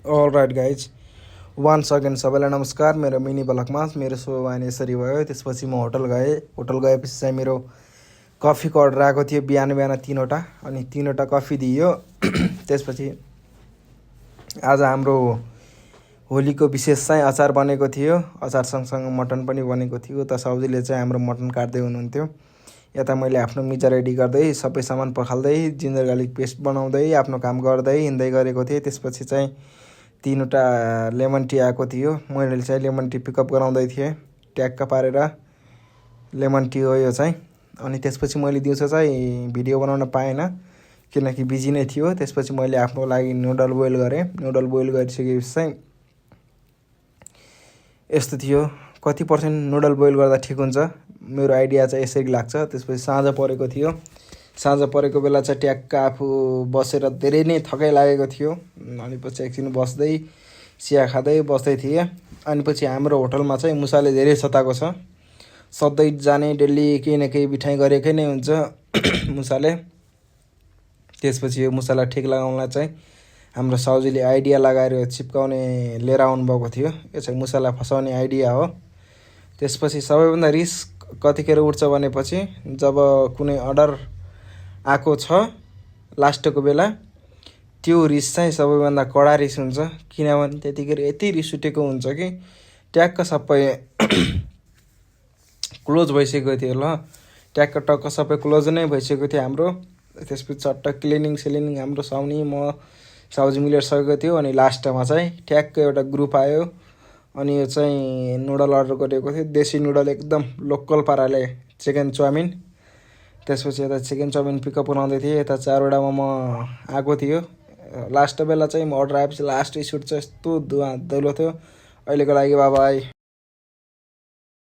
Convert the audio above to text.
All right guys, once again सबैलाई नमस्कार। मेरो मिनी ब्लगमा मेरो सो वान यसरी भयो। त्यसपछि म होटल गएपछि चाहिँ मेरो कफीको अर्डर आएको थियो बिहान बिहान 3वटा, अनि 3वटा कफी दियो। त्यसपछि आज हाम्रो होलीको विशेष चाहिँ अचार बनेको थियो। अचार सँगसँगै मटन पनि बनेको थियो। त साउजीले चाहिँ हाम्रो मटन काट्दै हुनुहुन्थ्यो। यता मैले आफ्नो मिजा रेडी गर्दै सबै सामान पखाल्दै जिन्जर गार्लिक पेस्ट बनाउँदै आफ्नो काम गर्दै हिँड्दै गरेको थिएँ। त्यसपछि चाहिँ 3वटा लेमन टी आएको थियो। मैले चाहिँ लेमन टी पिकअप गराउँदै थिएँ, ट्याक्क पारेर लेमन टी हो यो चाहिँ। अनि त्यसपछि मैले दिउँसो चाहिँ भिडियो बनाउन पाएन किनकि बिजी नै थियो। त्यसपछि मैले आफ्नो लागि नुडल बोइल गरेँ। नुडल बोइल गरिसकेपछि चाहिँ यस्तो थियो। कति पर्सेन्ट नुडल बोइल गर्दा ठिक हुन्छ मेरो आइडिया चाहिँ यसरी लाग्छ। त्यसपछि साँझ परेको थियो। साँझ परेको बेला चाहिँ ट्याक्क आफू बसेर धेरै नै थकाइ लागेको थियो। अनि पछि एकछिन बस्दै चिया खाँदै बस्दै थिएँ। अनि पछि हाम्रो होटलमा चाहिँ मुसाले धेरै सताएको छ। सधैँ जाने डेली केही न केही बिठाइ गरेकै नै हुन्छ मुसाले। त्यसपछि यो मुसालाई ठिक लगाउनलाई चाहिँ हाम्रो साउजीले आइडिया लगाएर चिप्काउने लिएर आउनुभएको थियो। यो चाहिँ मुसालाई फसाउने आइडिया हो। त्यसपछि सबैभन्दा रिस कतिखेर उठ्छ भनेपछि जब कुनै अर्डर आएको छ लास्टको बेला, त्यो रिस चाहिँ सबैभन्दा कडा रिस हुन्छ। किनभने त्यतिखेर यति रिस उठेको हुन्छ कि ट्याक्क सबै क्लोज भइसकेको थियो। ल ट्याक्क टक्क सबै क्लोज नै भइसकेको थियो हाम्रो। त्यसपछि चट्ट क्लिनिङ हाम्रो साउजी मिलेर सकेको थियो। अनि लास्टमा चाहिँ ठ्याक्क एउटा ग्रुप आयो। अनि यो चाहिँ नुडल अर्डर गरेको थियो, देसी नुडल एकदम लोकल पाराले चिकन चाउमिन। त्यसपछि यता चिकन चाउमिन पिकअप बनाउँदै थिएँ। यता 4वटा मोमो आएको थियो। लास्ट बेला चाहिँ म अर्डर आएपछि लास्ट सुट चाहिँ यस्तो धुवा दैलो थियो। अहिलेको लागि बाबाई।